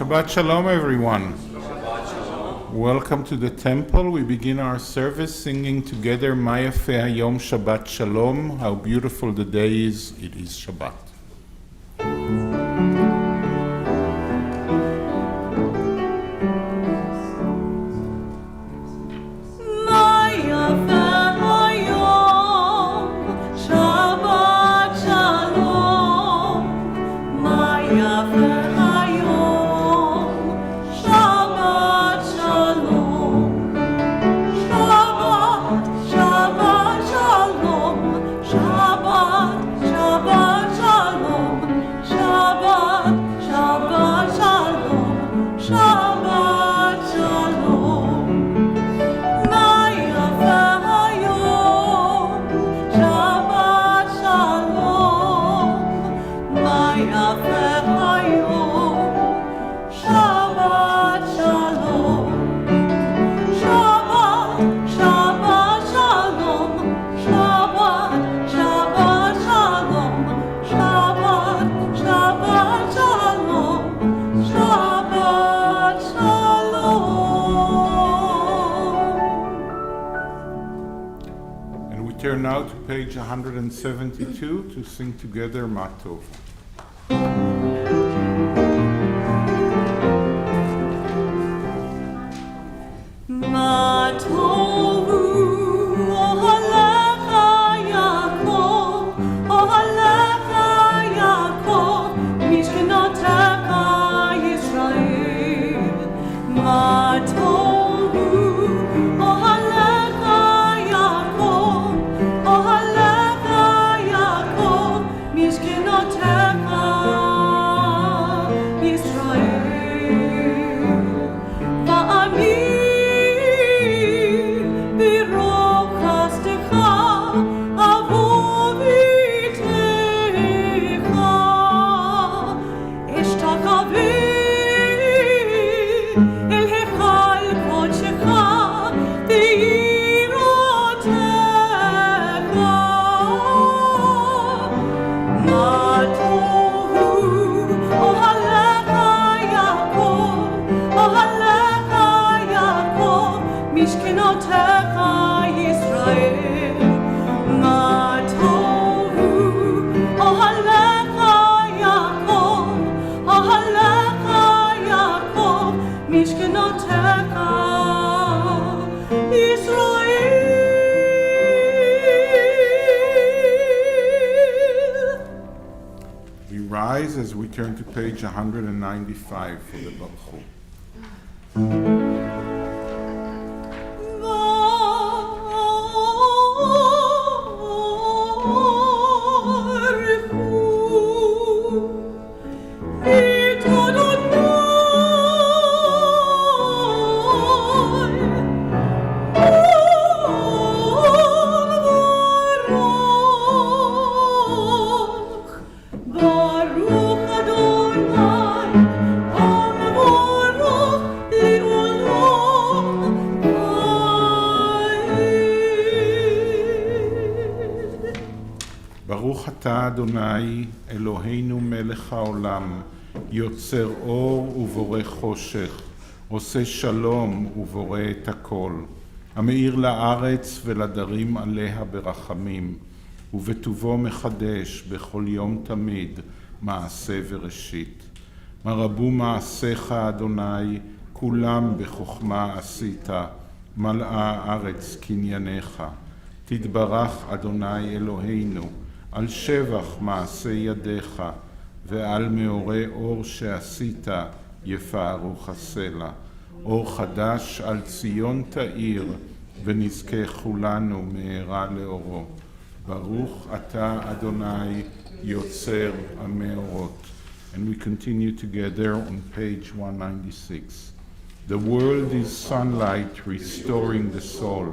Shabbat Shalom, everyone. Welcome to the temple. We begin our service singing together Ma Yafeh Hayom Shabbat Shalom. How beautiful the day is. It is Shabbat. Turn now to page 172 to sing together Ma Tov. Ma Tovu, Ohalecha Yaakov, Ohalecha Yaakov, Mishkenotecha Yisrael. Ma Tovu, Ohalecha Yaakov, Ohalecha Yaakov, Mishkenotecha Yisrael. Va'ami As we turn to page 195 for the Baruch. ברוך אתה אדוני אלוהינו מלך העולם, יוצר אור ובורא חושך, עושה שלום ובורא את הכל, המאיר לארץ ולדרים עליה ברחמים, ובטובו מחדש בכל יום תמיד מעשה וראשית. מה רבו מעשיך אדוני, כולם בחוכמה עשית, מלאה הארץ קנייניך. תתברך אדוני אלוהינו, על שבח מעשה ידיך, ועל מאורי אור שעשית יפארו חסלה. אור חדש על ציון תאיר, ונזכה כולנו מהרה לאורו. ברוך אתה אדוני יוצר המאורות. And we continue together on page 196. The world is sunlight restoring the soul,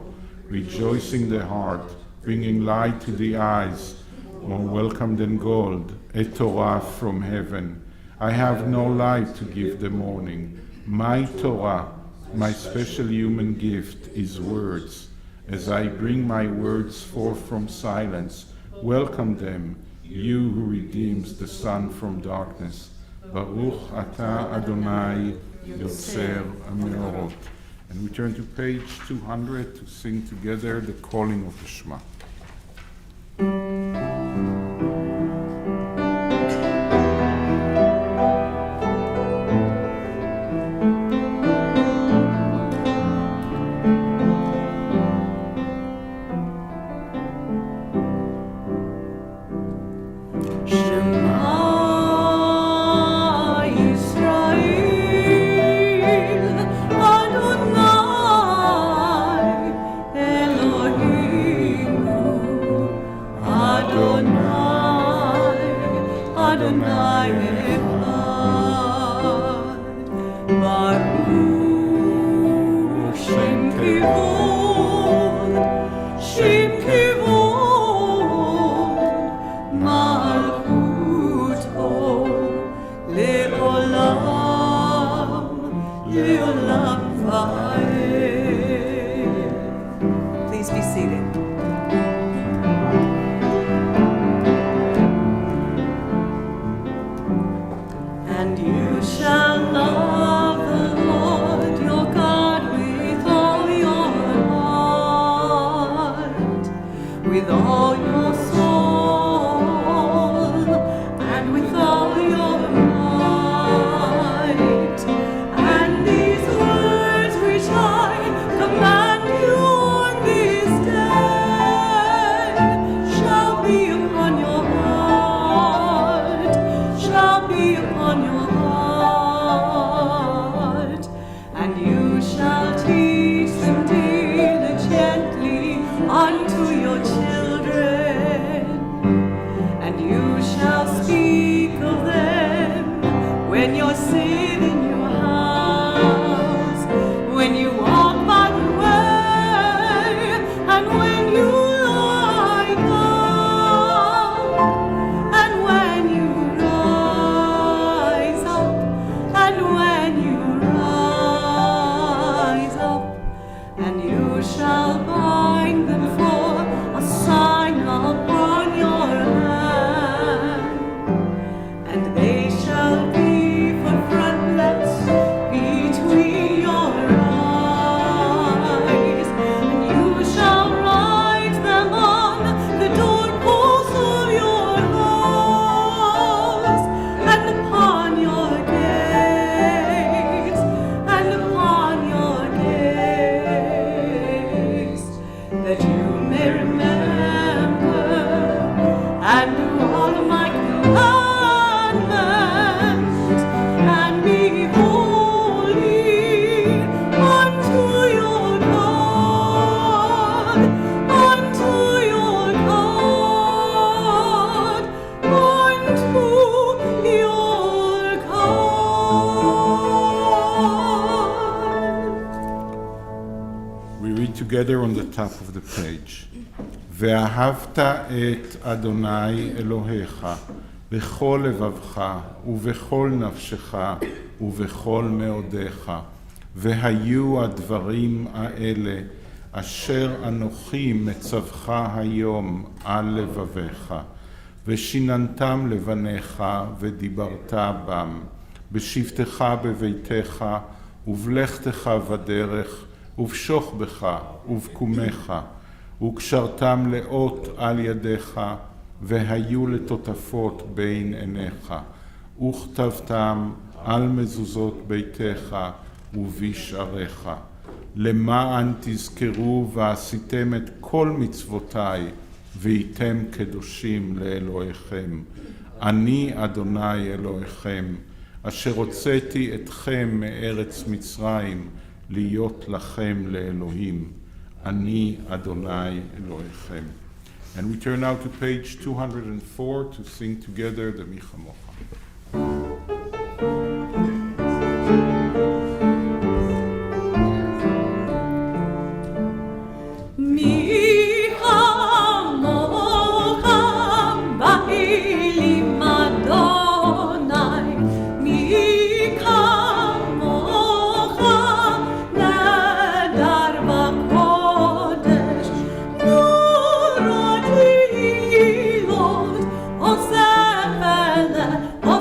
rejoicing the heart, bringing light to the eyes, more welcome than gold, a Torah from heaven. I have no light to give the morning. My Torah, my special human gift, is words. As I bring my words forth from silence, welcome them, you who redeems the sun from darkness. Baruch Ata Adonai Yotzer Hameorot. And we turn to page 200 to sing together the calling of the Shema. Please be seated. And you shall love the Lord your God with all your heart, with all your soul, and with all your might. And these words which I command you on this day shall be upon your heart, shall be upon your heart, and you shall teach them diligently unto your children, and you shall speak of them when you're sitting in your house, when you walk by the way, and when you lie down, and when you rise up, and when you rise up, and you shall bind them for a sign upon your hand, and they shall be for frontlets between your eyes, and you shall write them on the doorposts of your house, and upon your gates, and upon your gates, that you may remember and do all of my commandments, and be holy unto your God, unto your God, unto your God. We read together on the top of the page. ואהבת את אדוני אלוהיך בכל לבבך ובכל נפשך ובכל מאודיך, והיו הדברים האלה אשר אנוכי מצווך היום על לבביך, ושיננתם לבניך ודיברת בם, בשבתך בביתך ובלכתך בדרך ובשוכבך ובקומך, וקשרתם לאות על ידיך, והיו לטוטפות בין עיניך, וכתבתם על מזוזות ביתך ובשעריך, למען תזכרו ועשיתם את כל מצוותיי, והייתם קדושים לאלוהיכם. אני אדוני אלוהיכם, אשר הוצאתי אתכם מארץ מצרים, להיות לכם לאלוהים. Ani Adonai Elohechem. And we turn now to page 204 to sing together the Michamocha. Oh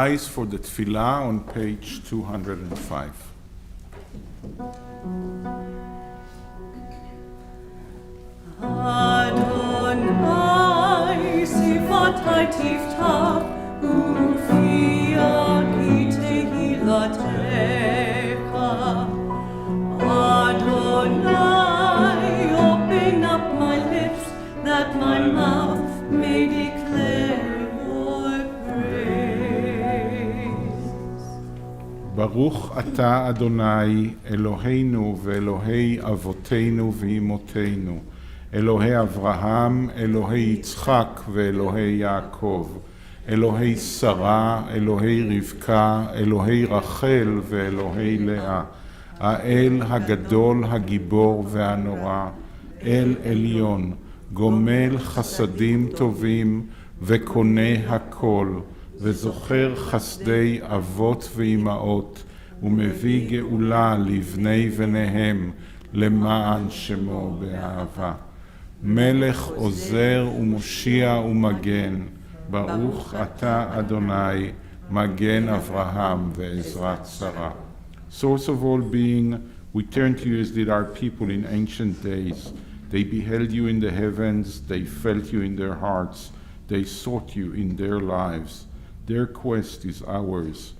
rise for the tefillah on page 205. Adonai, sifatai tiftach, ufia ki tehilatecha. Adonai, open up my lips, that my mouth may declare your praise. ברוך אתה אדוני אלוהינו ואלוהי אבותינו ואמותינו, אלוהי אברהם, אלוהי יצחק ואלוהי יעקב, אלוהי שרה, אלוהי רבקה, אלוהי רחל ואלוהי לאה, האל הגדול, הגיבור והנורא, אל עליון, גומל חסדים טובים וקונה הכל, וזוכר חסדי אבות ואימהות, ומביא גאולה לבני בניהם, למען שמו באהבה. מלך עוזר ומושיע ומגן, ברוך אתה אדוני, מגן אברהם ועזרת שרה. Source of all being, we turn to you as did our people in ancient days. They beheld you in the heavens, they felt you in their hearts, they sought you in their lives. Their quest is ours.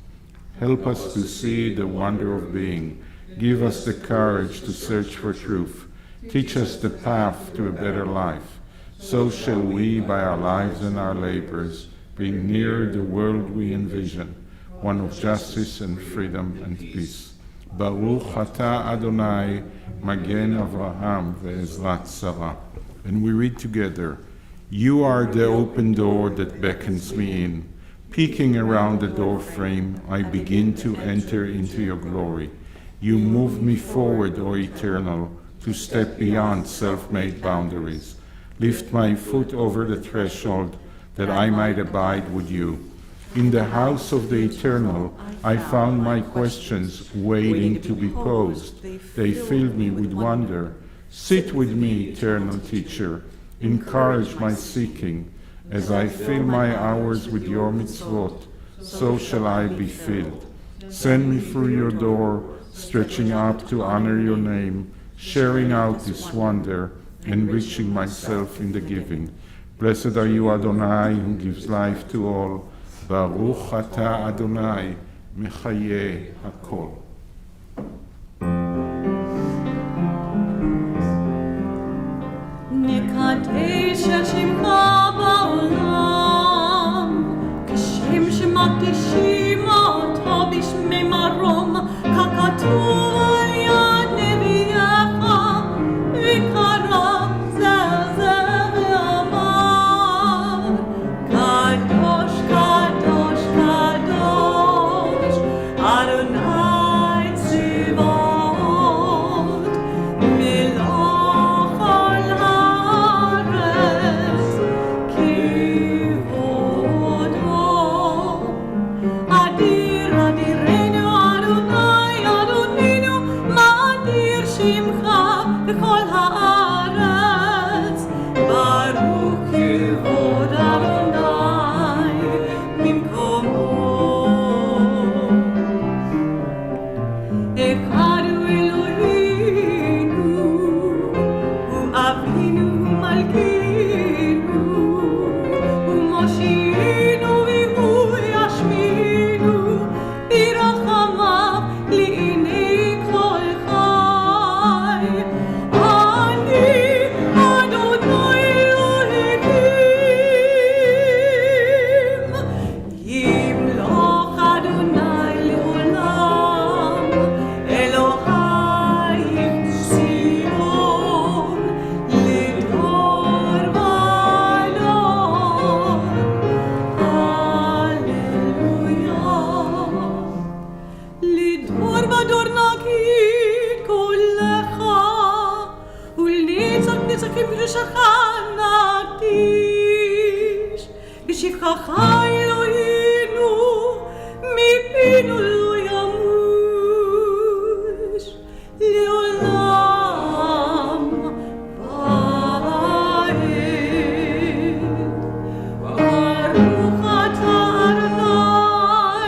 Help us to see the wonder of being. Give us the courage to search for truth. Teach us the path to a better life. So shall we, by our lives and our labors, bring near the world we envision, one of justice and freedom and peace. Baruch atah Adonai, Magen Avraham ve'ezrat Sarah. And we read together, you are the open door that beckons me in. Peeking around the door frame, I begin to enter into your glory. You move me forward, O Eternal, to step beyond self-made boundaries. Lift my foot over the threshold that I might abide with you. In the house of the Eternal, I found my questions waiting to be posed. They filled me with wonder. Sit with me, Eternal Teacher. Encourage my seeking. As I fill my hours with your mitzvot, so shall I be filled. Send me through your door, stretching up to honor your name, sharing out this wonder, enriching myself in the giving. Blessed are you, Adonai, who gives life to all. Baruch atah Adonai, mechayeh hakol. נקדש את שמך בעולם, כשם שמקדישים אותו בשמי מרום, ככתוב על יד נביאך, וקרא זה זה ואמר, קדוש, קדוש, קדוש, אדוני צבאות, מלוך כל הארץ, כבודו. אדיר, אדירנו, אדוני, אדוננו, מה אדיר שמך בכל הארץ. ברוך כבוד אדוני במקומו. אחד הוא אלוהינו, הוא אבינו ומלכינו, הוא מושיענו והוא ישמיענו, ברחמיו לעיני כל חי. אני אדוני אלוהיכם, ימלוך אדוני לעולם, אלוהי ציון לדור ודור. הללויה. לדור ודור נגיד קולך, ולנצח נצחים קדושך נקדיש. בשבחך אלוהינו, מפינו לא ימוש, לעולם ועד. ברוך אתה אדוני,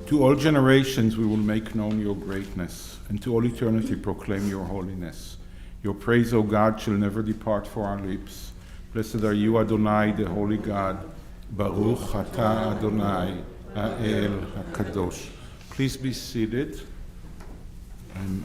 To all generations we will make known your greatness, and to all eternity proclaim your holiness. Your praise, O God, shall never depart from our lips. Blessed are you, Adonai, the holy God. Baruch atah Adonai, Ha'el HaKadosh. Please be seated. And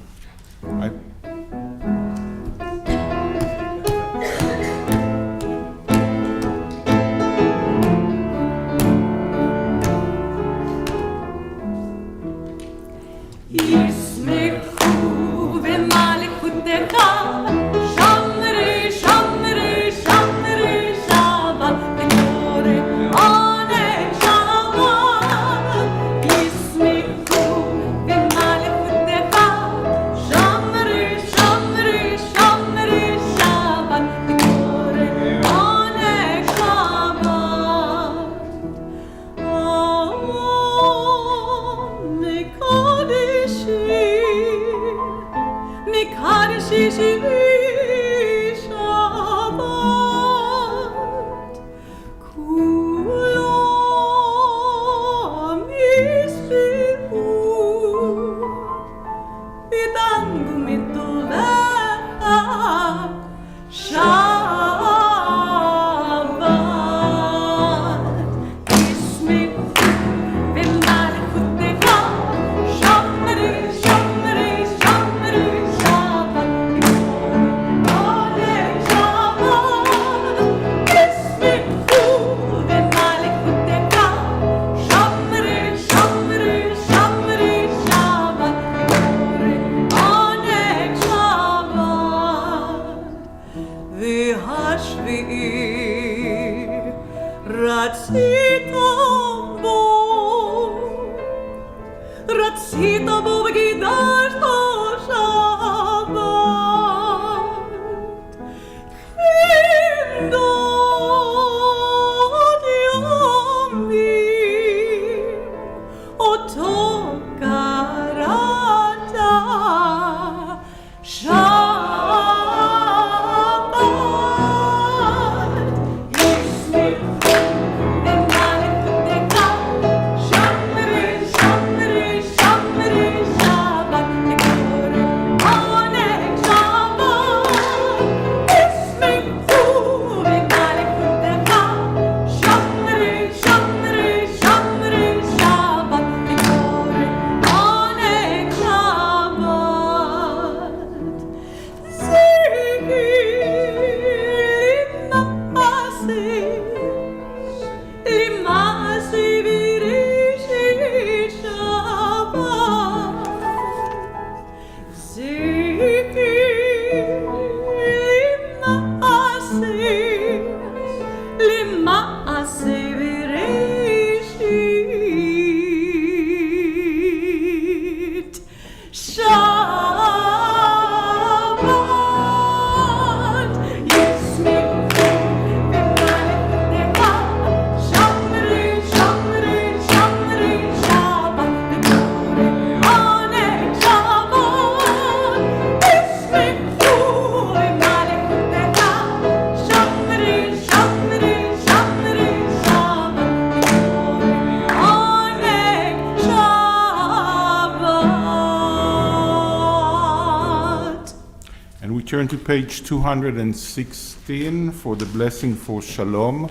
turn to page 216 for the blessing for shalom,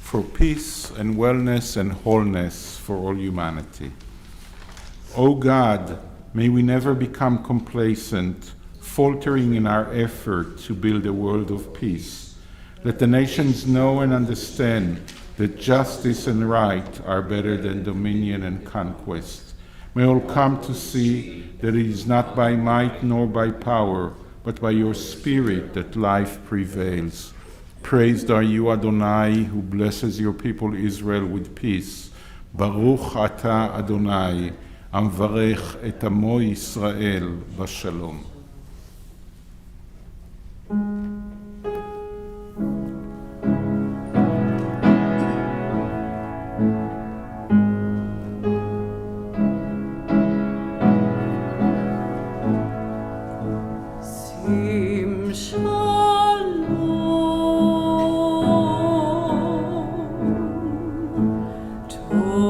for peace and wellness and wholeness for all humanity. O God, may we never become complacent, faltering in our effort to build a world of peace. Let the nations know and understand that justice and right are better than dominion and conquest. May all come to see that it is not by might nor by power, but by your Spirit that life prevails. Praised are you, Adonai, who blesses your people Israel with peace. Baruch atah Adonai, המברך את עמו ישראל בשלום. Shalom, Torah.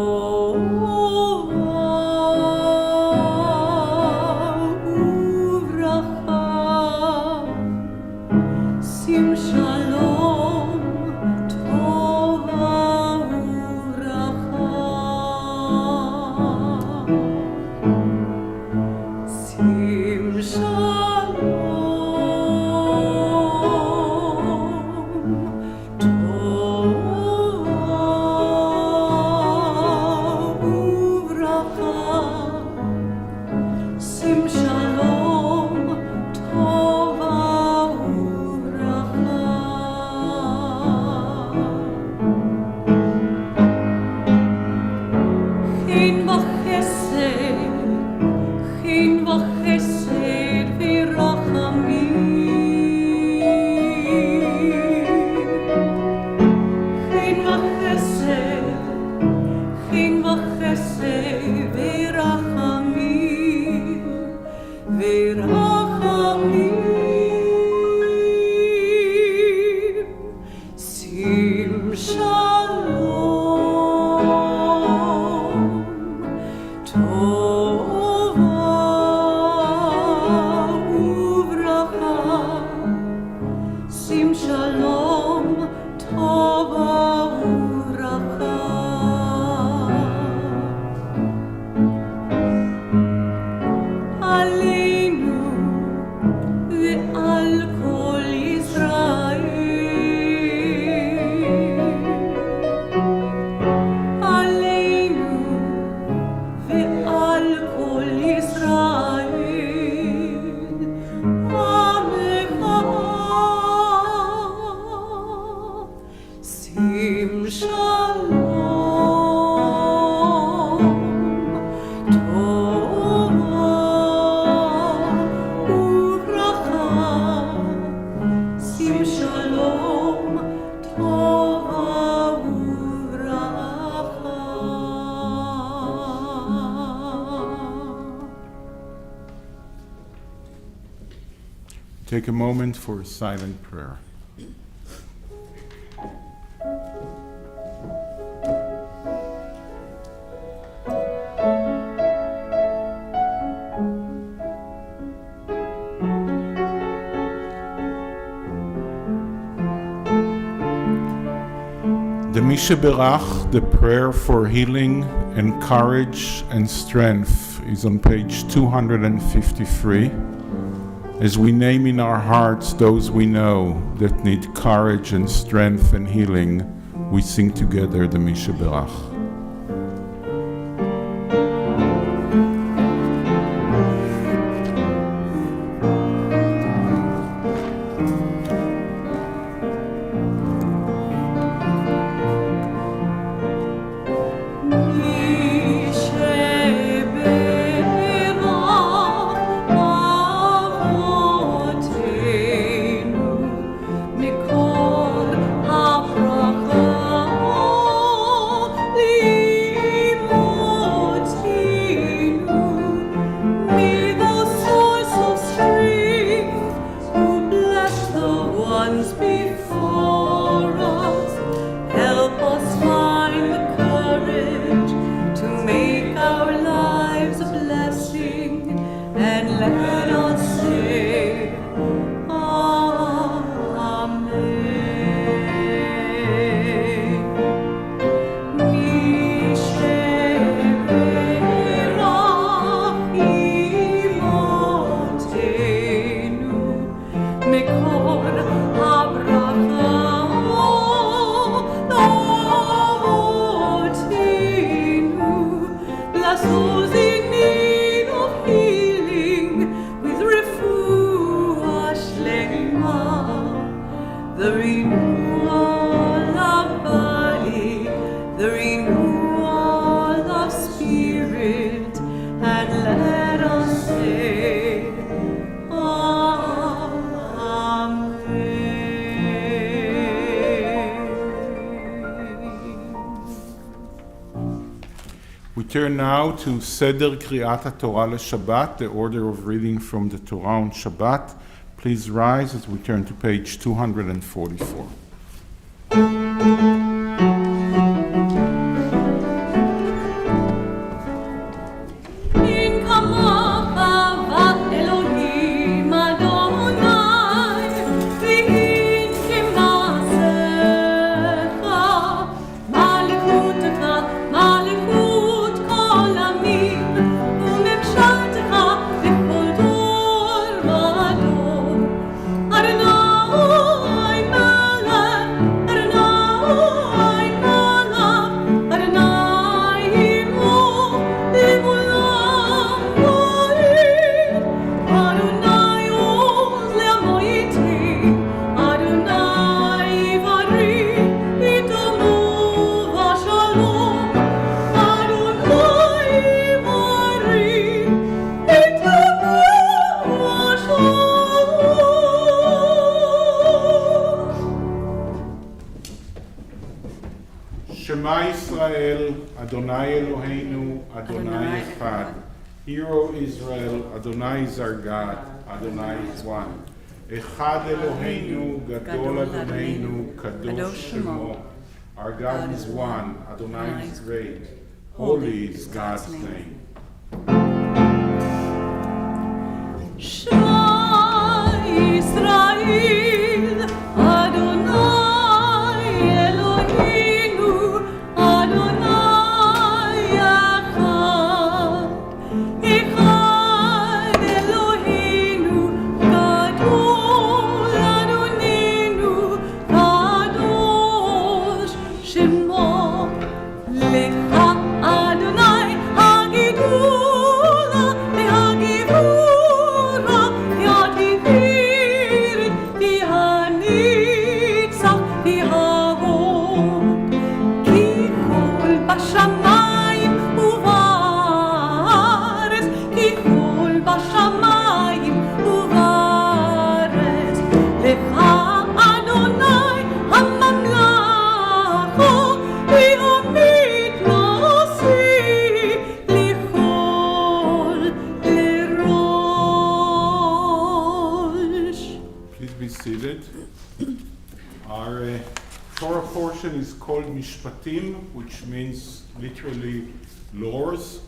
Take a moment for a silent prayer. The Mishaberach, the prayer for healing and courage and strength, is on page 253. As we name in our hearts those we know that need courage and strength and healing, we sing together the Mishaberach. We turn now to Seder Kriyat Torah LeShabbat, the order of reading from the Torah on Shabbat. Please rise as we turn to page 244. Oh Adonai Eloheinu, Adonai Echad. Hear, O Israel, Adonai is our God, Adonai is one. Echad Eloheinu, Gadol Adonenu, Kadosh Shemo. Our God is one, Adonai is great. Holy is God's name. Shema Yisrael, Adonai Eloheinu, Adonai Echad. Echad Eloheinu, Gadol Adonenu, Kadosh Shemo. Lecha Adonai Hagidula, Hagivura, Hagivir, Hanitzach, Hahod. Ki kol bashamayim uvaretz, Ki kol bashamayim uvaretz. Lecha Adonai hamamlacha, Please be seated. Our Torah portion is called Mishpatim, which means literally laws.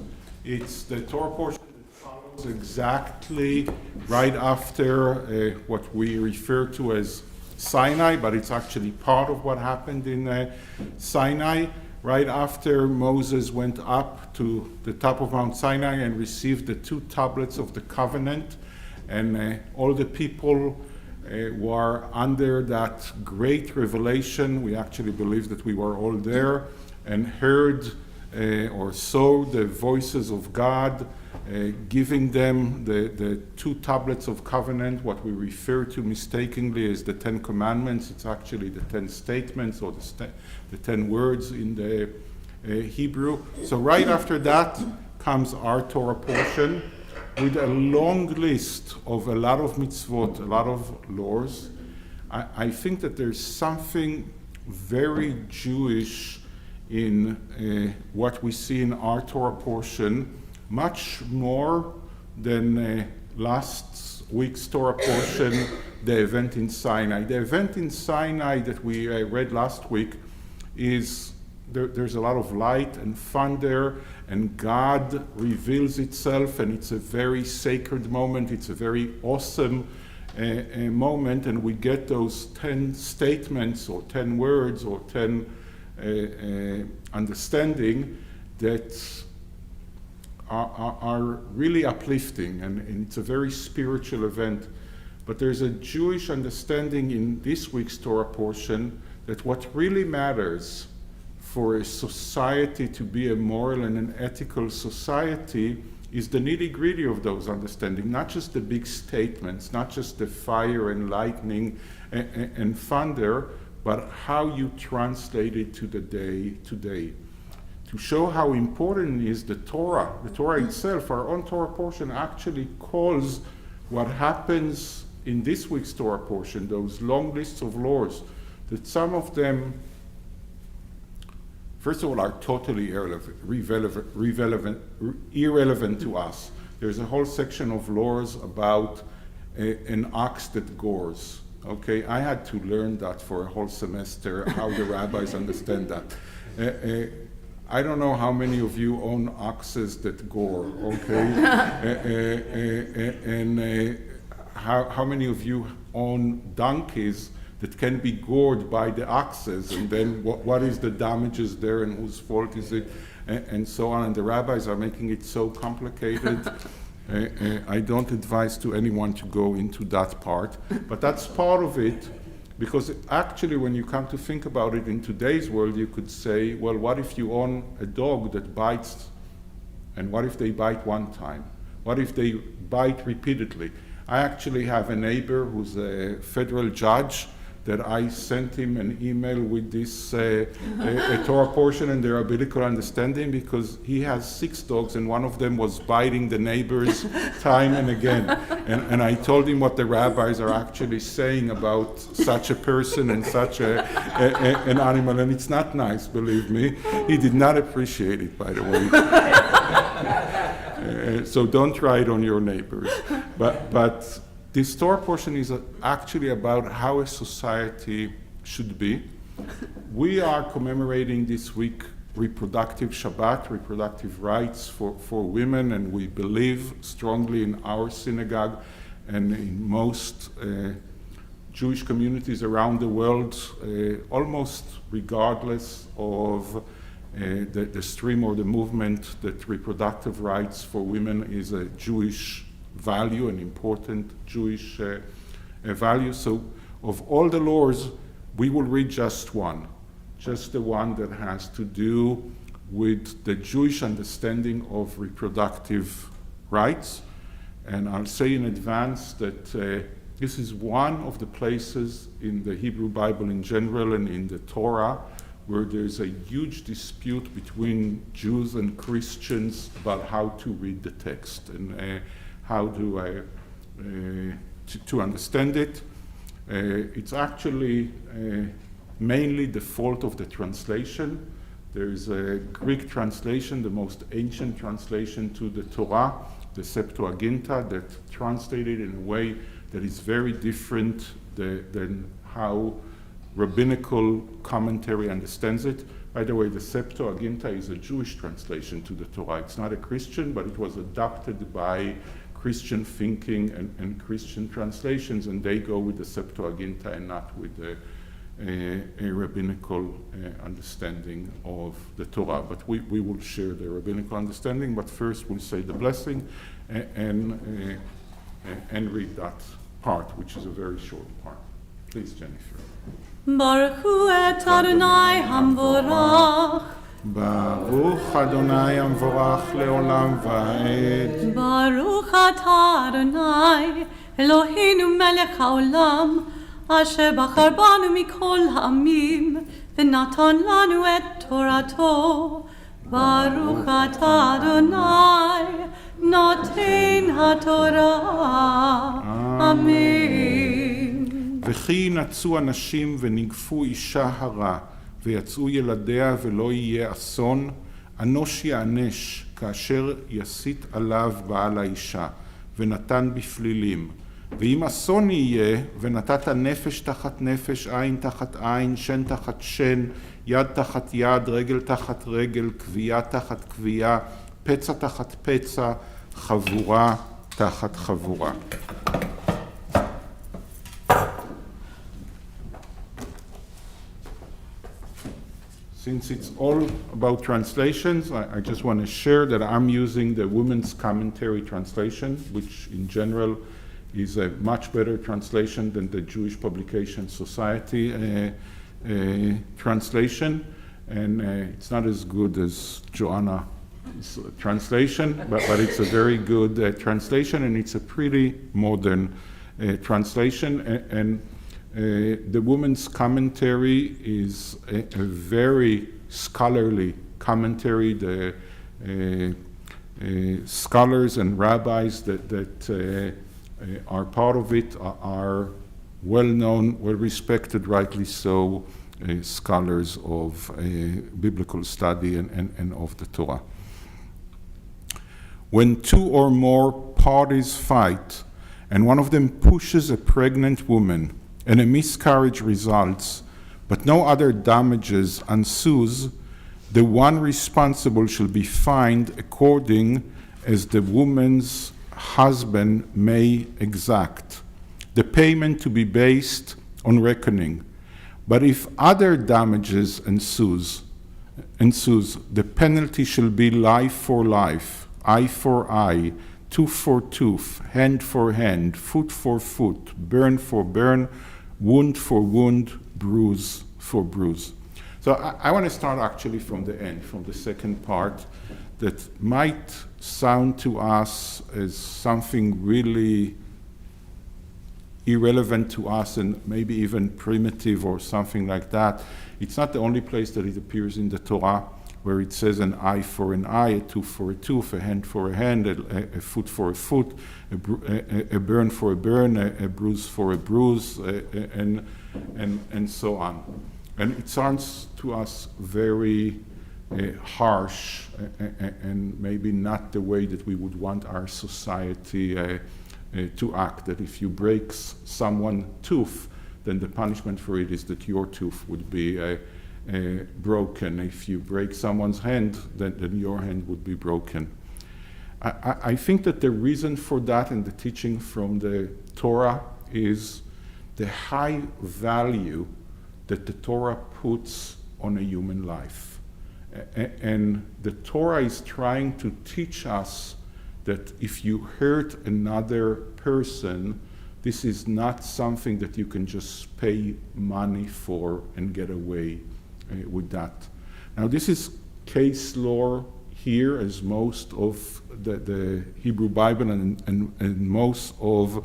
It's the Torah portion that follows exactly right after what we refer to as Sinai, but it's actually part of what happened in Sinai. Right after Moses went up to the top of Mount Sinai and received the 2 tablets of the covenant, and all the people were under that great revelation. We actually believe that we were all there and heard or saw the voices of God giving them the 2 tablets of covenant, what we refer to mistakenly as the 10 commandments. It's actually the 10 statements or the 10 words in the Hebrew. So right after that comes our Torah portion with a long list of a lot of mitzvot, a lot of laws. I think that there's something very Jewish in what we see in our Torah portion, much more than last week's Torah portion, the event in Sinai. The event in Sinai that we read last week is, there's a lot of light and thunder, and God reveals itself, and it's a very sacred moment. It's a very awesome moment, and we get those 10 statements or 10 words or 10 understanding that are really uplifting, and it's a very spiritual event. But there's a Jewish understanding in this week's Torah portion that what really matters for a society to be a moral and an ethical society is the nitty-gritty of those understanding, not just the big statements, not just the fire and lightning and thunder, but how you translate it to the day today. To show how important is the Torah itself, our own Torah portion actually calls what happens in this week's Torah portion, those long lists of laws, that some of them, first of all, are totally irrelevant to us. There's a whole section of laws about an ox that gores. Okay, I had to learn that for a whole semester, how the rabbis understand that. I don't know how many of you own oxes that gore, okay? And how many of you own donkeys that can be gored by the oxes, and then what is the damages there and whose fault is it, and so on. And the rabbis are making it so complicated. I don't advise to anyone to go into that part, but that's part of it, because actually when you come to think about it in today's world, you could say, well, what if you own a dog that bites, and what if they bite one time? What if they bite repeatedly? I actually have a neighbor who's a federal judge that I sent him an email with this a Torah portion and the rabbinical understanding, because he has 6 dogs and one of them was biting the neighbors time and again. And I told him what the rabbis are actually saying about such a person and such an animal, and it's not nice, believe me. He did not appreciate it, by the way. So don't try it on your neighbors. But this Torah portion is actually about how a society should be. We are commemorating this week reproductive Shabbat, reproductive rights for women, and we believe strongly in our synagogue and in most Jewish communities around the world, almost regardless of the stream or the movement, that reproductive rights for women is a Jewish value, an important Jewish value. So of all the laws, we will read just one, just the one that has to do with the Jewish understanding of reproductive rights. And I'll say in advance that this is one of the places in the Hebrew Bible in general and in the Torah where there's a huge dispute between Jews and Christians about how to read the text and how to understand it. It's actually mainly the fault of the translation. There's a Greek translation, the most ancient translation to the Torah, the Septuaginta, that translated in a way that is very different than how rabbinical commentary understands it. By the way, the Septuaginta is a Jewish translation to the Torah. It's not a Christian, but it was adopted by Christian thinking and Christian translations, and they go with the Septuaginta and not with a rabbinical understanding of the Torah. But we will share the rabbinical understanding, but first we'll say the blessing and read that part, which is a very short part. Please, Jennifer. Baruch hu et Adonai hamvorach. Baruch Adonai המבורך לעולם ועד. Baruch atah Adonai, Eloheinu melech haolam, asher bachar banu mikol ha'amim, v'natan lanu et Torato. Baruch atah Adonai, noten haTorah. Amen. וכי ינצו אנשים ונגפו אישה הרה, ויצאו ילדיה ולא יהיה אסון, אנוש יענש כאשר יסית עליו בעל האישה, ונתן בפלילים. ואם אסון יהיה, ונתת נפש תחת נפש, עין תחת עין, שן תחת שן, יד תחת יד, רגל תחת רגל, כוויה תחת כוויה, פצע תחת פצע, חבורה תחת חבורה. Since it's all about translations, I just want to share that I'm using the Women's Commentary translation, which in general is a much better translation than the Jewish Publication Society translation. And it's not as good as Joanna's translation, but it's a very good translation, and it's a pretty modern translation. And the Women's Commentary is a very scholarly commentary. The scholars and rabbis that are part of it are well-known, well-respected, rightly so, scholars of biblical study and of the Torah. When 2 or more parties fight, and one of them pushes a pregnant woman, and a miscarriage results, but no other damages ensues, the one responsible shall be fined according as the woman's husband may exact, the payment to be based on reckoning. But if other damages ensues, the penalty shall be life for life, eye for eye, tooth for tooth, hand for hand, foot for foot, burn for burn, wound for wound, bruise for bruise. So I want to start actually from the end, from the second part, that might sound to us as something really irrelevant to us and maybe even primitive or something like that. It's not the only place that it appears in the Torah where it says an eye for an eye, a tooth for a tooth, a hand for a hand, a foot for a foot, a burn for a burn, a bruise for a bruise, and so on. And it sounds to us very harsh and maybe not the way that we would want our society to act, that if you break someone's tooth, then the punishment for it is that your tooth would be broken. If you break someone's hand, then your hand would be broken. I think that the reason for that and the teaching from the Torah is the high value that the Torah puts on a human life. And the Torah is trying to teach us that if you hurt another person, this is not something that you can just pay money for and get away with that. Now, this is case law here, as most of the Hebrew Bible and most of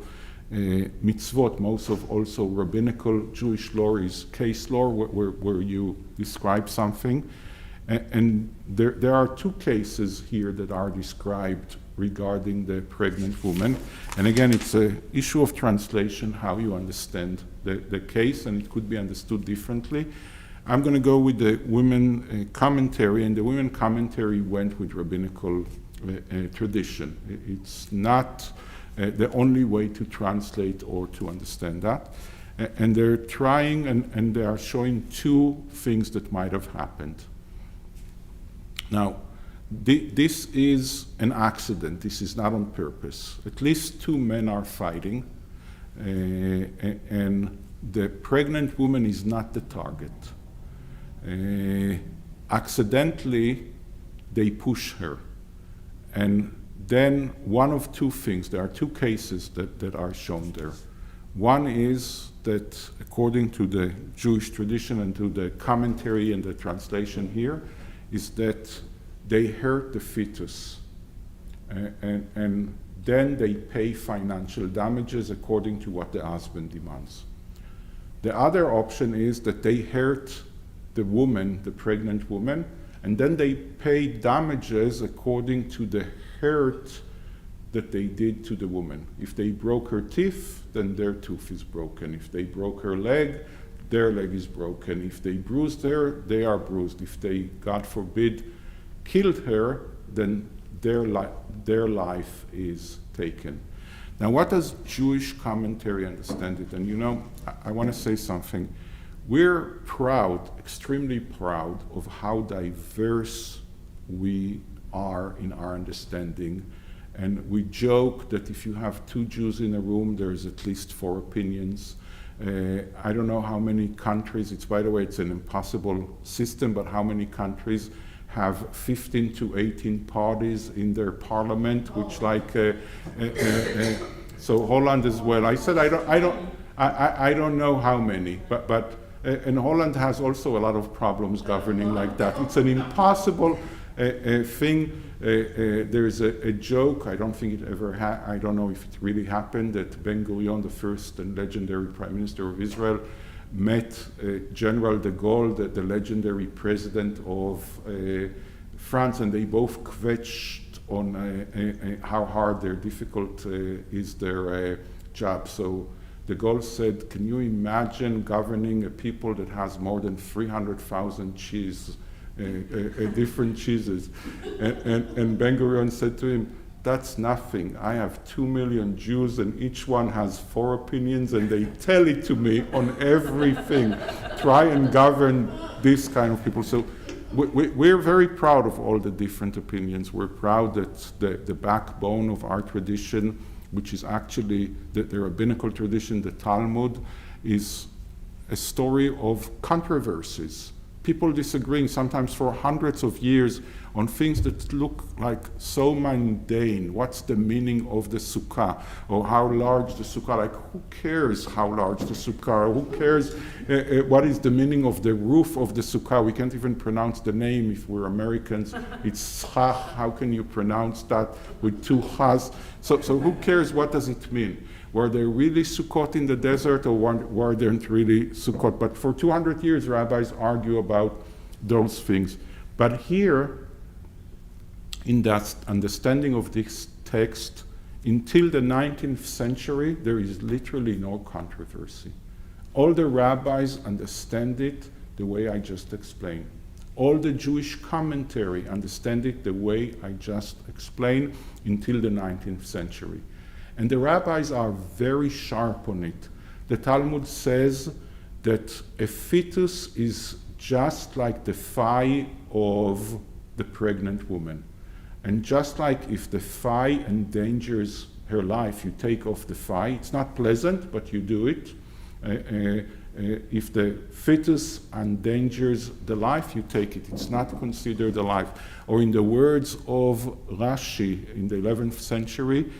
mitzvot, most of also rabbinical Jewish law is case law, where you describe something. And there are two cases here that are described regarding the pregnant woman. And again, it's an issue of translation, how you understand the case, and it could be understood differently. I'm going to go with the women commentary, and the women commentary went with rabbinical tradition. It's not the only way to translate or to understand that. And they're trying, and they are showing two things that might have happened. Now, this is an accident. This is not on purpose. At least two men are fighting, and the pregnant woman is not the target. Accidentally, they push her. And then one of two things, there are two cases that are shown there. One is that according to the Jewish tradition and to the commentary and the translation here, is that they hurt the fetus. And then they pay financial damages according to what the husband demands. The other option is that they hurt the woman, the pregnant woman, and then they pay damages according to the hurt that they did to the woman. If they broke her teeth, then their tooth is broken. If they broke her leg, their leg is broken. If they bruised her, they are bruised. If they, God forbid, killed her, then their life is taken. Now, what does Jewish commentary understand it? And you know, I want to say something. We're proud, extremely proud, of how diverse we are in our understanding. And we joke that if you have two Jews in a room, there's at least 4 opinions. I don't know how many countries, by the way, it's an impossible system, but how many countries have 15 to 18 parties in their parliament, which so Holland as well. I said I don't know how many, but and Holland has also a lot of problems governing like that. It's an impossible thing. There's a joke, I don't think it ever I don't know if it really happened, that Ben Gurion, the first and legendary Prime Minister of Israel, met General de Gaulle, the legendary president of France, and they both kvetched on how hard difficult is their job. So de Gaulle said, can you imagine governing a people that has more than 300,000 different cheeses? And Ben Gurion said to him, that's nothing. I have 2 million Jews and each one has 4 opinions and they tell it to me on everything. Try and govern this kind of people. So we're very proud of all the different opinions. We're proud that the backbone of our tradition, which is actually the rabbinical tradition, the Talmud, is a story of controversies. People disagreeing sometimes for hundreds of years on things that look like so mundane. What's the meaning of the sukkah? Or how large the sukkah? Like, who cares how large the sukkah? Or who cares what is the meaning of the roof of the sukkah? We can't even pronounce the name if we're Americans. It's schach. How can you pronounce that with two chas? So who cares? What does it mean? Were there really Sukkot in the desert, or were there not really Sukkot? But for 200 years, rabbis argue about those things. But here, in that understanding of this text, until the 19th century, there is literally no controversy. All the rabbis understand it the way I just explained. All the Jewish commentary understand it the way I just explained until the 19th century. And the rabbis are very sharp on it. The Talmud says that a fetus is just like the thigh of the pregnant woman. And just like if the thigh endangers her life, you take off the thigh. It's not pleasant, but you do it. If the fetus endangers the life, you take it. It's not considered a life. Or in the words of Rashi in the 11th century,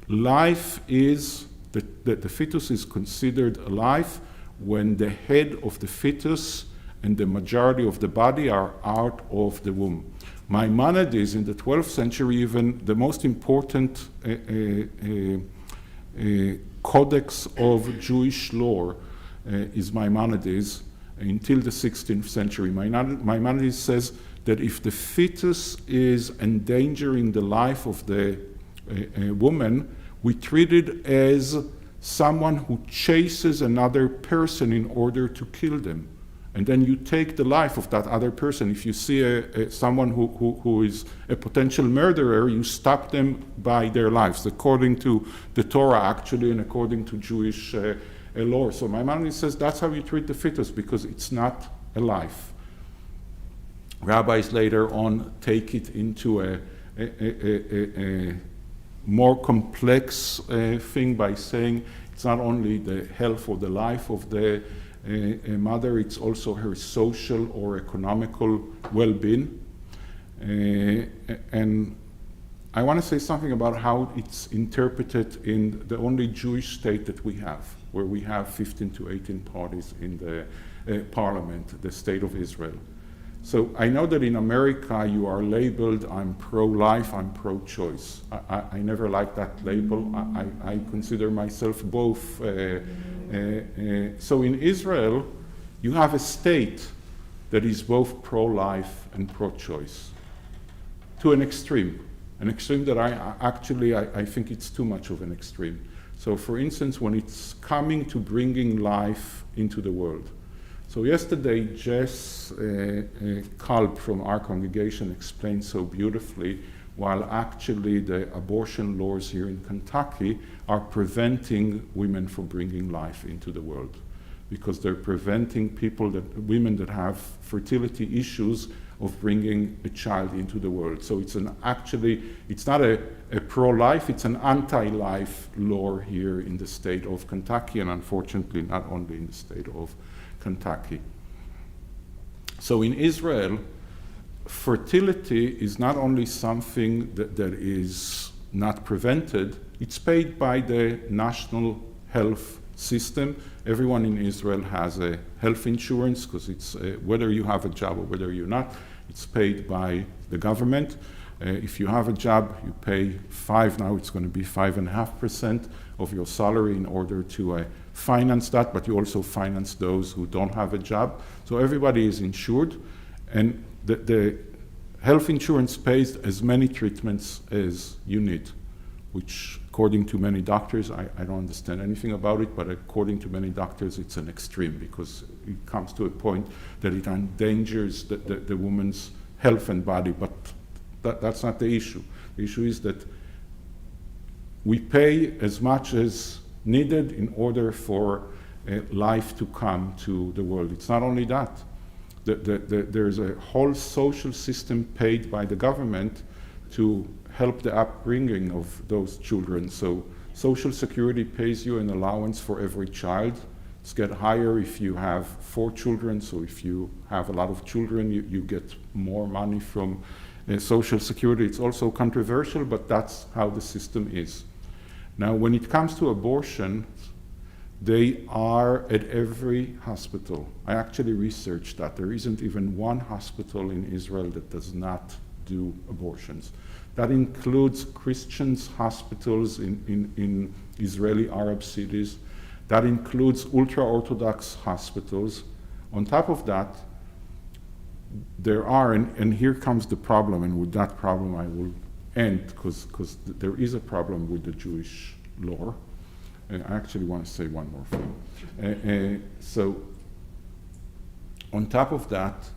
life is, the fetus is considered alive when the head of the fetus and the majority of the body are out of the womb. Maimonides in the 12th century, even the most important codex of Jewish law is Maimonides until the 16th century. Maimonides says that if the fetus is endangering the life of the woman, we treat it as someone who chases another person in order to kill them. And then you take the life of that other person. If you see someone who is a potential murderer, you stop them by their lives, according to the Torah, actually, and according to Jewish law. So Maimonides says that's how you treat the fetus, because it's not a life. Rabbis later on take it into a more complex thing by saying it's not only the health or the life of the mother, it's also her social or economical well-being. And I want to say something about how it's interpreted in the only Jewish state that we have, where we have 15 to 18 parties in the parliament, the state of Israel. So I know that in America you are labeled, I'm pro-life, I'm pro-choice. I never liked that label. I consider myself both. So in Israel, you have a state that is both pro-life and pro-choice, to an extreme that I think it's too much of an extreme. So for instance, when it's coming to bringing life into the world. So yesterday, Jess Kalb from our congregation explained so beautifully, while actually the abortion laws here in Kentucky are preventing women from bringing life into the world, because they're preventing women that have fertility issues of bringing a child into the world. So it's it's not a pro-life, it's an anti-life law here in the state of Kentucky, and unfortunately not only in the state of Kentucky. So in Israel, fertility is not only something that is not prevented, it's paid by the national health system. Everyone in Israel has a health insurance, because it's whether you have a job or whether you're not, it's paid by the government. If you have a job, you pay now it's going to be 5.5% of your salary in order to finance that, but you also finance those who don't have a job. So everybody is insured, and the health insurance pays as many treatments as you need, which according to many doctors, I don't understand anything about it, but according to many doctors, it's an extreme, because it comes to a point that it endangers the woman's health and body, but that's not the issue. The issue is that we pay as much as needed in order for life to come to the world. It's not only that. There's a whole social system paid by the government to help the upbringing of those children. So Social Security pays you an allowance for every child. It's get higher if you have 4 children. So if you have a lot of children, you get more money from Social Security. It's also controversial, but that's how the system is. Now, when it comes to abortion, they are at every hospital. I actually researched that. There isn't even one hospital in Israel that does not do abortions. That includes Christians' hospitals in Israeli Arab cities. That includes ultra-Orthodox hospitals. On top of that, there are, and here comes the problem, and with that problem I will end, because there is a problem with the Jewish law. I actually want to say one more thing. So, on top of that,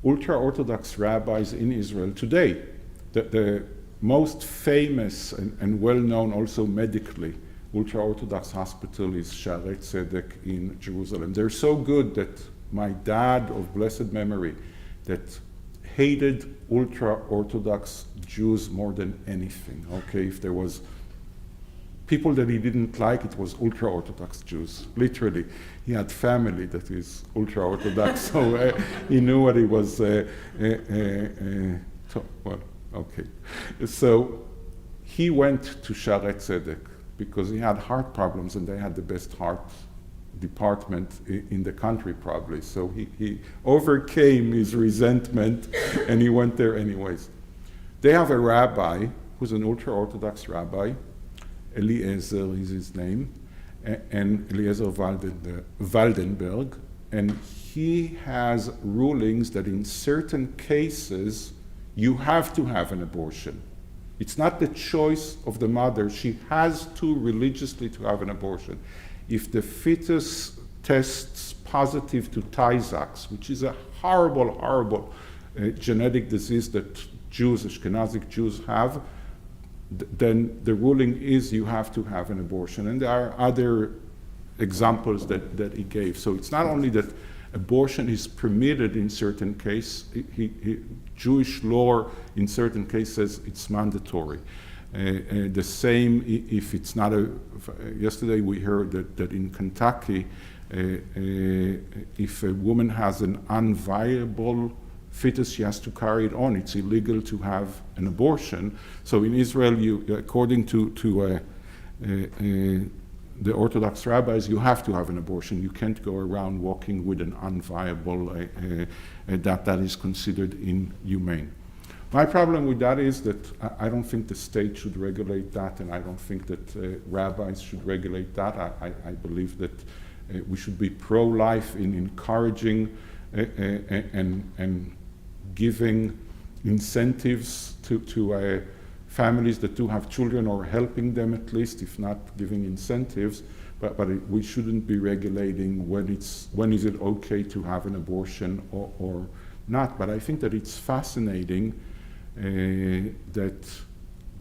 ultra-Orthodox rabbis in Israel today, the most famous and well-known also medically ultra-Orthodox hospital is Shaarei Tzedek in Jerusalem. They're so good that my dad of blessed memory, that hated ultra-Orthodox Jews more than anything. Okay, if there was people that he didn't like, it was ultra-Orthodox Jews. Literally, he had family that is ultra-Orthodox, so he knew what he was. Well, okay. So he went to Shaarei Tzedek because he had heart problems, and they had the best heart department in the country probably. So he overcame his resentment, and he went there anyways. They have a rabbi who's an ultra-Orthodox rabbi. Eliezer is his name, and Eliezer Waldenberg, and he has rulings that in certain cases you have to have an abortion. It's not the choice of the mother. She has to religiously to have an abortion. If the fetus tests positive to Tay-Sachs, which is a horrible genetic disease that Jews, Ashkenazic Jews have, then the ruling is you have to have an abortion. And there are other examples that he gave. So it's not only that abortion is permitted in certain cases, Jewish law in certain cases it's mandatory. The same if it's not yesterday we heard that in Kentucky, if a woman has an unviable fetus, she has to carry it on. It's illegal to have an abortion. So in Israel, according to the Orthodox rabbis, you have to have an abortion. You can't go around walking with an unviable, that is considered inhumane. My problem with that is that I don't think the state should regulate that, and I don't think that rabbis should regulate that. I believe that we should be pro-life in encouraging and giving incentives to families that do have children, or helping them at least, if not giving incentives. But we shouldn't be regulating when is it okay to have an abortion or not. But I think that it's fascinating that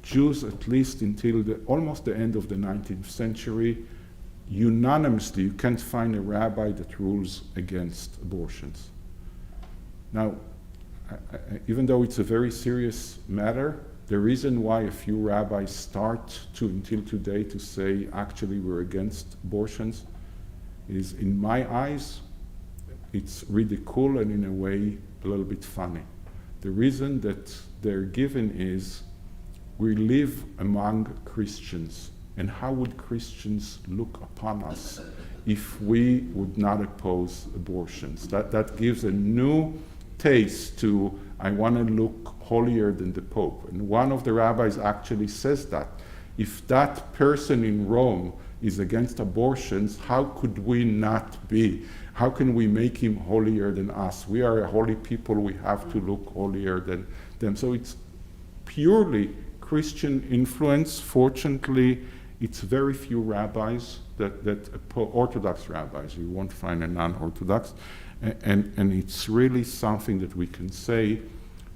Jews, at least until almost the end of the 19th century, unanimously, you can't find a rabbi that rules against abortions. Now, even though it's a very serious matter, the reason why a few rabbis start until today to say, actually, we're against abortions, is, in my eyes, it's ridicule and in a way a little bit funny. The reason that they're given is, we live among Christians, and how would Christians look upon us if we would not oppose abortions? That gives a new taste to, I want to look holier than the Pope. And one of the rabbis actually says that. If that person in Rome is against abortions, how could we not be? How can we make him holier than us? We are a holy people, we have to look holier than them. So it's purely Christian influence. Fortunately, it's very few rabbis that Orthodox rabbis, you won't find a non-Orthodox, and it's really something that we can say.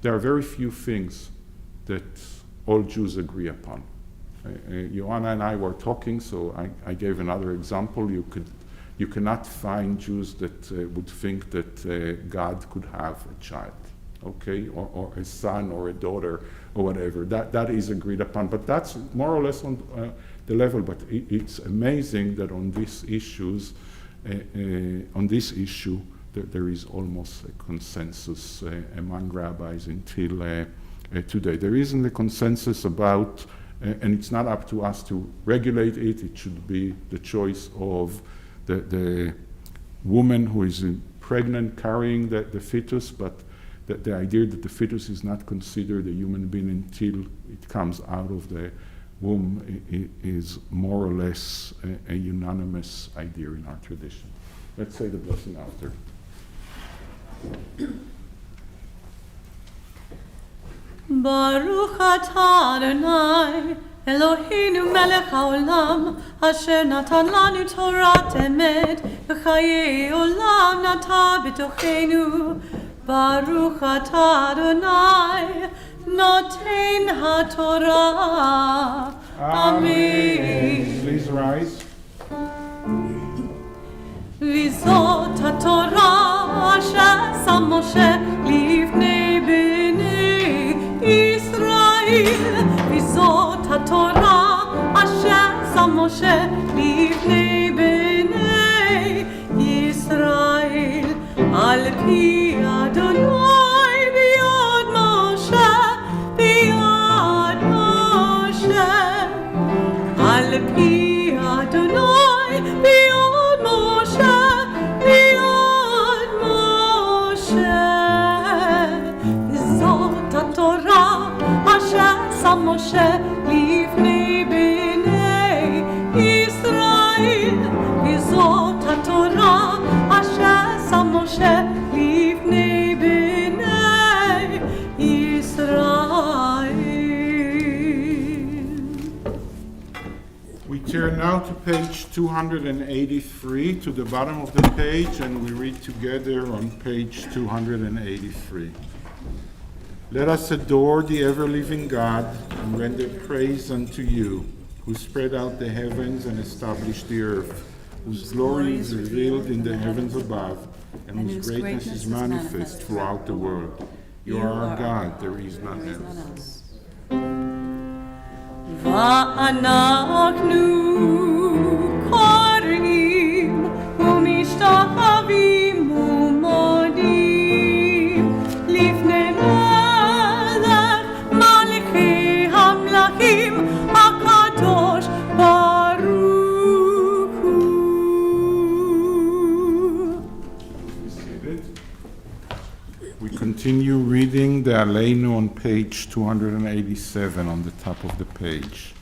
There are very few things that all Jews agree upon. Joanna and I were talking, so I gave another example. You cannot find Jews that would think that God could have a child, okay, or a son or a daughter or whatever. That is agreed upon, but that's more or less on the level. But it's amazing that on these issues, on this issue, there is almost a consensus among rabbis until today. There isn't a consensus about, and it's not up to us to regulate it. It should be the choice of the woman who is pregnant carrying the fetus, but the idea that the fetus is not considered a human being until it comes out of the womb is more or less a unanimous idea in our tradition. Let's say the blessing after. Baruch atah Adonai, Eloheinu melech haolam, asher natan lanu Torat emet, v'chayei olam nata b'tochenu. Baruch atah Adonai, noten haTorah. Amen. Please rise. וזאת התורה אשר שם משה לפני בני ישראל. וזאת התורה אשר שם משה לפני בני ישראל. על פי אדוני ביד משה, ביד משה. על פי אדוני ביד משה, ביד משה. וזאת התורה אשר שם משה לפני בני ישראל. וזאת התורה אשר שם משה לפני בני ישראל. We turn now to page 283, to the bottom of the page, and we read together on page 283. Let us adore the ever-living God and render praise unto you, who spread out the heavens and established the earth, whose glory is revealed in the heavens above, and whose greatness is manifest throughout the world. You are our God, there is none else. ואנחנו קוראים ומשתחווים ומודים לפני מלך מלכי המלכים הקדוש ברוך הוא. We continue reading the Aleinu on page 287 on the top of the page.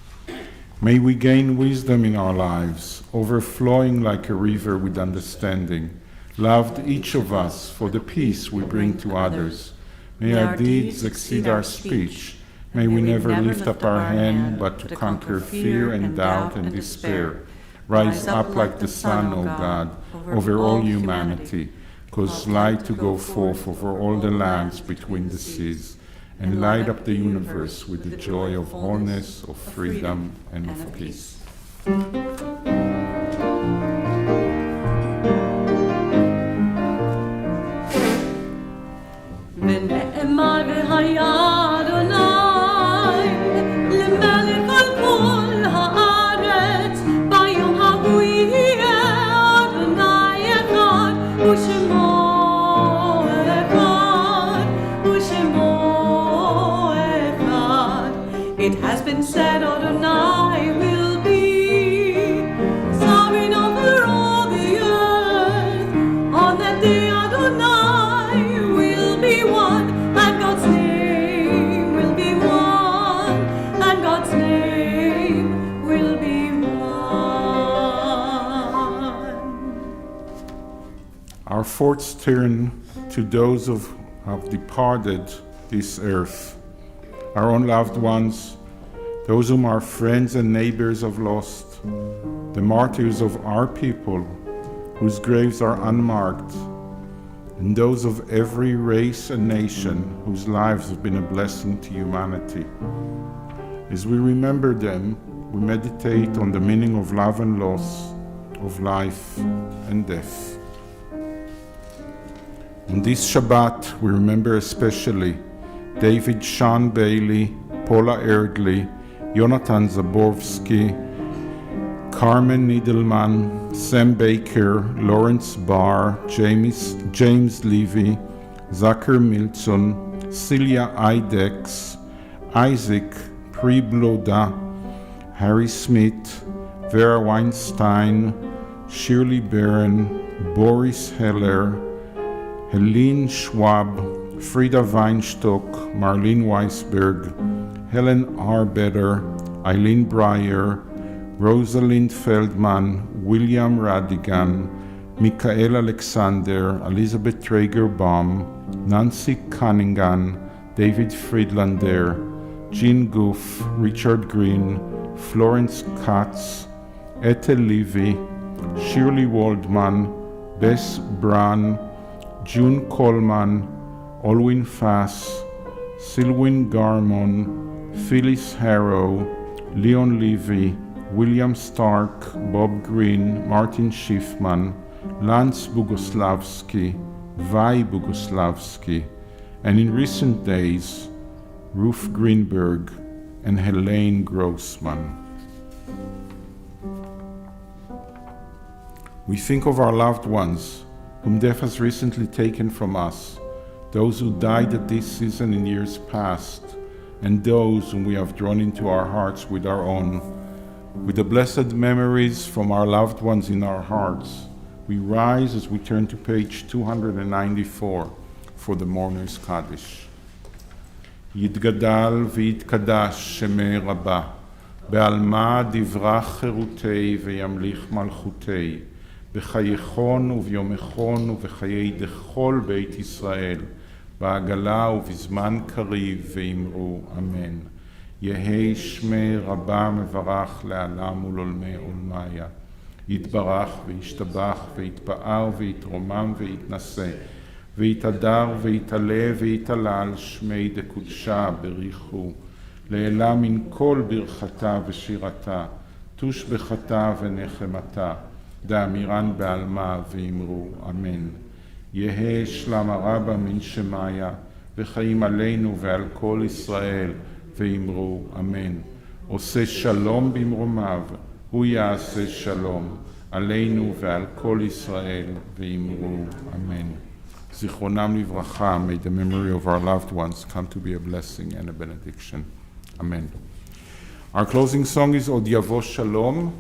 May we gain wisdom in our lives, overflowing like a river with understanding, loved each of us for the peace we bring to others. May our deeds exceed our speech. May we never lift up our hand but to conquer fear and doubt and despair. Rise up like the sun, O God, over all humanity. Cause light to go forth over all the lands between the seas, and light up the universe with the joy of wholeness, of freedom, and of peace. ונאמר והיה אדוני למלך על כל הארץ, ביום ההוא יהיה אדוני אחד ושמו אחד ושמו אחד. It has been said Adonai will be sovereign over all the earth. On that day Adonai will be one, and God's name will be one, and God's name will be one. Our thoughts turn to those who have departed this earth, our own loved ones, those whom our friends and neighbors have lost, the martyrs of our people whose graves are unmarked, and those of every race and nation whose lives have been a blessing to humanity. As we remember them, we meditate on the meaning of love and loss, of life and death. On this Shabbat, we remember especially David Sean Bailey, Paula Erdley, Jonathan Zaborski, Carmen Niedelman, Sam Baker, Lawrence Barr, James Levy, Zachar Milton, Celia Idex, Isaac Prebloda, Harry Smith, Vera Weinstein, Shirley Barron, Boris Heller, Helene Schwab, Frida Weinstock, Marlene Weisberg, Helen Arbetter, Eileen Breyer, Rosalind Feldman, William Radigan, Michael Alexander, Elizabeth Traeger-Baum, Nancy Cunningham, David Friedlander, Jean Goof, Richard Green, Florence Katz, Ethel Levy, Shirley Waldman, Bess Brun, June Coleman, Olwyn Fass, Sylwyn Garmon, Phyllis Harrow, Leon Levy, William Stark, Bob Green, Martin Schiffman, Lance Boguslavsky, Vi Boguslavsky, and in recent days, Ruth Greenberg and Helene Grossman. We think of our loved ones, whom death has recently taken from us, those who died at this season in years past, and those whom we have drawn into our hearts with our own. With the blessed memories from our loved ones in our hearts, we rise as we turn to page 294 for the Mourner's Kaddish. יתגדל ויתקדש שמי רבה, בעלמא דברך חירותי וימליך מלכותי, בחייכון וביומכון ובחיי דכל בית ישראל, בעגלה ובזמן קריב ואמרו אמן. יהי שמי רבה מברך לעלם ולעולמי עולמיה. יתברך וישתבח ויתפאר ויתרומם ויתנשא, ויתהדר ויתעלה ויתעלל שמי דקודשה בריחו, לעילה מן כל ברכתה ושירתה, תושבחתה ונחמתה, דאמירן בעלמה ואמרו אמן. יהא שלמה רבה מן שמיה, וחיים עלינו ועל כל ישראל, ואמרו אמן. עושה שלום במרומיו, הוא יעשה שלום, עלינו ועל כל ישראל, ואמרו אמן. זיכרונם לברכה, may the memory of our loved ones come to be a blessing and a benediction. Amen. Our closing song is Od Yavo Shalom.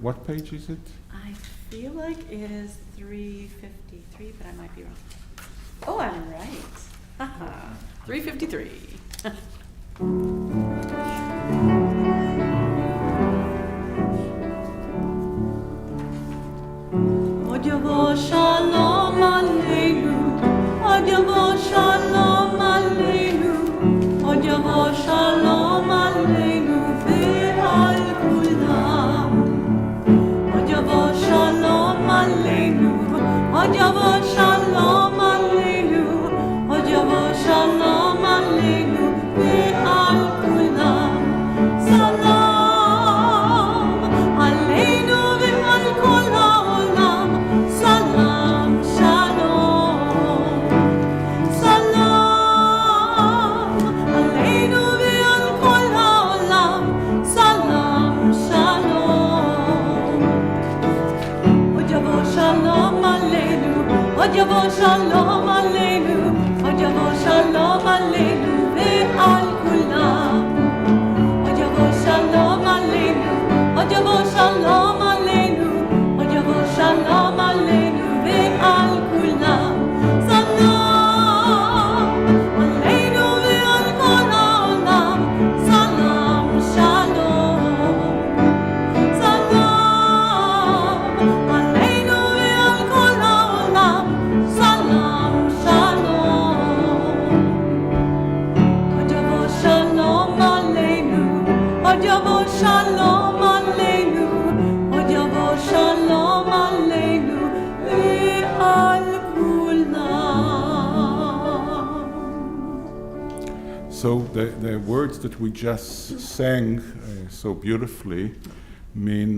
What page is it? I feel like it is 353, but I might be wrong. Oh, I'm right. Haha, 353. Od Yavo Shalom Aleinu, Od Yavo Shalom Aleinu, Od Yavo Shalom Aleinu ve'al kulam. Od Yavo Shalom Aleinu, Od Yavo Shalom Aleinu, Od Yavo Shalom Aleinu ve'al kulam. Salam Aleinu ve'al kol ha'olam. Salam Shalom. Salam Aleinu ve'al kol ha'olam. Salam Shalom. Od Yavo Shalom Aleinu, Od Yavo Shalom Aleinu, Od Yavo Shalom Aleinu ve'al kulam. Od Yavo Shalom Aleinu, Od Yavo Shalom Aleinu, Od Yavo Shalom Aleinu ve'al kulam. Salam Aleinu ve'al kol ha'olam. Salam Shalom. Salam Aleinu ve'al kol ha'olam. Salam Shalom. Od Yavo Shalom Aleinu, Od Yavo Shalom Aleinu, Od Yavo Shalom Aleinu ve'al kulam. So the words that we just sang so beautifully mean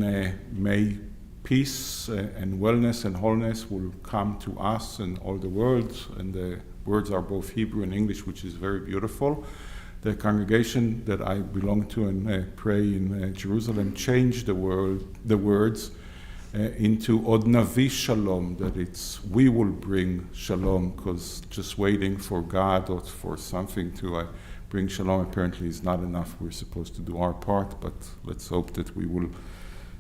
may peace and wellness and wholeness will come to us and all the world, and the words are both Hebrew and English, which is very beautiful. The congregation that I belong to and pray in Jerusalem changed the words into Od Navi Shalom, that we will bring Shalom, because just waiting for God or for something to bring Shalom apparently is not enough. We're supposed to do our part, but let's hope that we will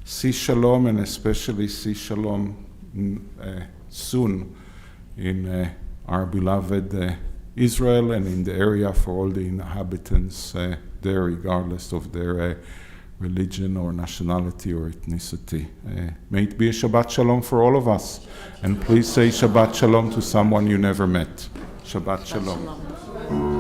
see Shalom, and especially see Shalom soon in our beloved Israel and in the area for all the inhabitants there, regardless of their religion or nationality or ethnicity. May it be a Shabbat Shalom for all of us. And please say Shabbat Shalom to someone you never met. Shabbat Shalom.